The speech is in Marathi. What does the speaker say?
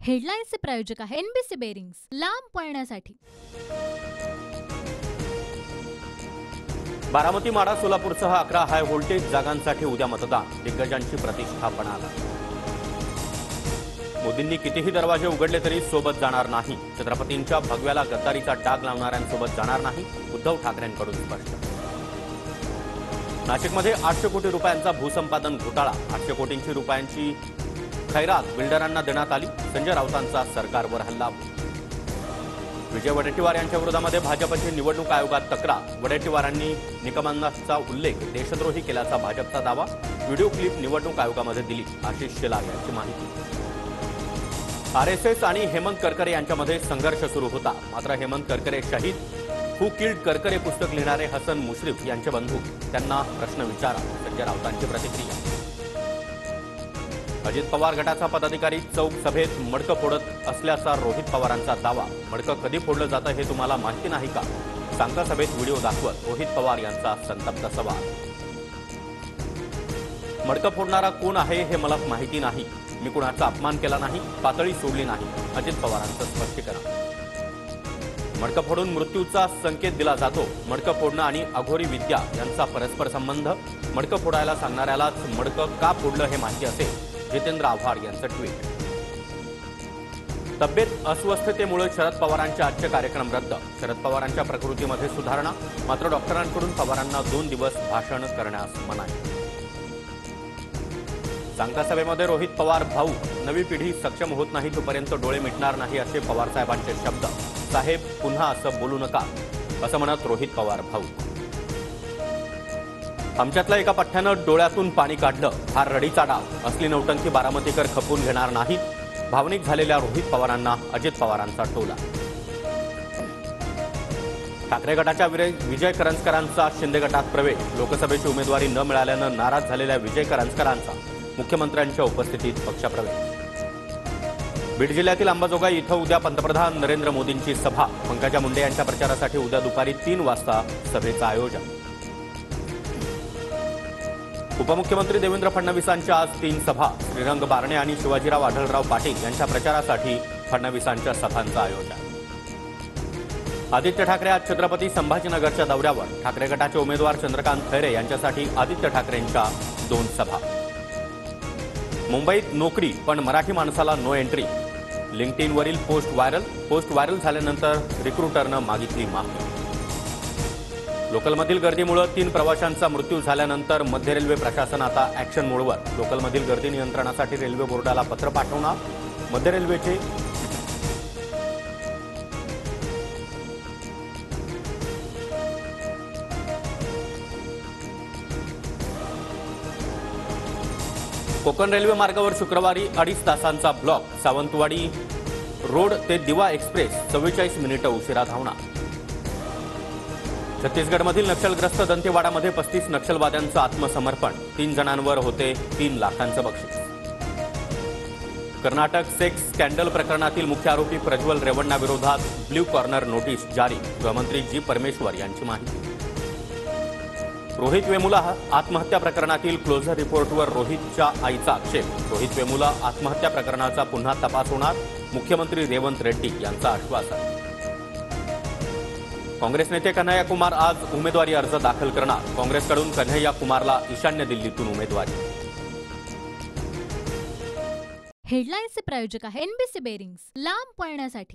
हेडलाईन्सचे प्रायोजक आहे एनबीसी बेरिंग्स, लांब पळण्यासाठी। बारामती, माढा, सोलापूरसह 11 हाय व्होल्टेज जागांसाठी उद्या मतदान। दिग्गजांची प्रतिष्ठा पणाला। मोदींनी कितीही दरवाजे उघडले तरी सोबत जाणार नाही। छत्रपतींच्या भगव्याला गद्दारीचा डाग लावणाऱ्यांसोबत जाणार नाही, उद्धव ठाकरेंकडून स्पष्ट। नाशिकमध्ये 800 कोटी रुपयांचा भूसंपादन घोटाळा। 800 कोटी रुपयांची खैरात बिल्डरांना देण्यात आली। संजय राऊतांचा सरकारवर हल्ला। विजय वडेट्टीवार यांच्या विरोधामध्ये भाजपची निवडणूक आयोगात तक्रार। वडेट्टीवारांनी निकमांचा उल्लेख देशद्रोही केल्याचा भाजपचा दावा। व्हिडिओ क्लिप निवडणूक आयोगामध्ये दिली। आशिष शेलार यांची माहिती। आरएसएस आणि हेमंत करकरे यांच्यामध्ये संघर्ष सुरू होता, मात्र हेमंत करकरे शहीद, हू किल्ड करकरे पुस्तक लिहिणारे हसन मुश्रीफ यांचे बंधू, त्यांना प्रश्न विचारा। संजय राऊतांची प्रतिक्रिया। अजित पवार गटाचा पदाधिकारी चौक सभेत मडकं फोडत असल्याचा रोहित पवारांचा दावा। मडकं कधी फोडलं जातं हे तुम्हाला माहिती नाही का? सांगता सभेत व्हिडिओ दाखवत रोहित पवार यांचा संतप्त सवाल। मडकं फोडणारा कोण आहे हे मला माहिती नाही। मी कुणाचा अपमान केला नाही, पातळी सोडली नाही। अजित पवारांचं स्पष्टीकरण। मडकं फोडून मृत्यूचा संकेत दिला जातो। मडकं फोडणं आणि अघोरी विद्या यांचा परस्पर संबंध। मडकं फोडायला सांगणाऱ्यालाच मडकं का फोडलं हे माहिती असेल। जितेंद्र आव्हाड यांचं ट्विट। तब्येत अस्वस्थतेमुळे शरद पवारांचे आजचे कार्यक्रम रद्द। शरद पवारांच्या प्रकृतीमध्ये सुधारणा, मात्र डॉक्टरांकडून पवारांना 2 दिवस भाषण करण्यास मनाई। सांगता सभेमध्ये रोहित पवार भाऊ, नवी पिढी सक्षम होत नाही तोपर्यंत डोळे मिटणार नाही असे पवार साहेबांचे शब्द। साहेब पुन्हा असं बोलू नका, असं म्हणत रोहित पवार भाऊ। आमच्यातल्या एका पठ्ठ्यानं डोळ्यातून पाणी काढलं, हा रडीचा डाव। असली नौटंकी बारामतीकर खपून घेणार नाहीत। भावनिक झालेल्या रोहित पवारांना अजित पवारांचा टोला। ठाकरे गटाच्या विजय करंजकरांचा शिंदे गटात प्रवेश। लोकसभेची उमेदवारी न मिळाल्यानं नाराज झालेल्या विजय करंजकरांचा मुख्यमंत्र्यांच्या उपस्थितीत पक्षप्रवेश। बीड जिल्ह्यातील अंबाजोगाई इथं उद्या पंतप्रधान नरेंद्र मोदींची सभा। पंकजा मुंडे यांच्या प्रचारासाठी उद्या दुपारी 3 वाजता सभेचं आयोजन। उपमुख्यमंत्री देवेंद्र फडणवीसांच्या आज 3 सभा। श्रीरंग बारणे आणि शिवाजीराव आढळराव पाटील यांच्या प्रचारासाठी फडणवीसांच्या सभांचं आयोजन। आदित्य ठाकरे आज छत्रपती संभाजीनगरच्या दौऱ्यावर। ठाकरे गटाचे उमेदवार चंद्रकांत खैरे यांच्यासाठी आदित्य ठाकरेंच्या 2 सभा। मुंबईत नोकरी पण मराठी माणसाला नो एंट्री। लिंक्डइनवरील पोस्ट व्हायरल झाल्यानंतर रिक्रुटरनं मागितली माफी। लोकलमधील गर्दीमुळे 3 प्रवाशांचा मृत्यू झाल्यानंतर मध्य रेल्वे प्रशासन आता ॲक्शन मोडवर। लोकलमधील गर्दी नियंत्रणासाठी रेल्वे बोर्डाला पत्र पाठवणार। मध्य रेल्वेचे कोकण रेल्वे मार्गावर शुक्रवारी 2.5 तासांचा ब्लॉक। सावंतवाडी रोड ते दिवा एक्सप्रेस 44 मिनिटं उशिरा धावणार। छत्तीसगडमधील नक्षलग्रस्त दंतेवाडामध्ये 35 नक्षलवाद्यांचं आत्मसमर्पण। 3 जणांवर होते 3 लाखांचं बक्षीस। कर्नाटक सेक्स स्कॅन्डल प्रकरणातील मुख्य आरोपी प्रज्वल रेवण्णाविरोधात ब्ल्यू कॉर्नर नोटीस जारी। गृहमंत्री जी परमेश्वर यांची माहिती। रोहित वेमुला आत्महत्या प्रकरणातील क्लोजर रिपोर्टवर रोहितच्या आईचा आक्षेप। रोहित वेमुला आत्महत्या प्रकरणाचा पुन्हा तपास होणार। मुख्यमंत्री रेवंत रेड्डी यांचं आश्वासन। काँग्रेस नेते कन्हैया कुमार आज उमेदवारी अर्ज दाखल करणार। काँग्रेसकडून कन्हैया कुमारला ईशान्य दिल्लीतून उमेदवारी। हेडलाईन्सचे प्रायोजक आहे एनबीसी बेरिंग्स, लांब पळण्यासाठी।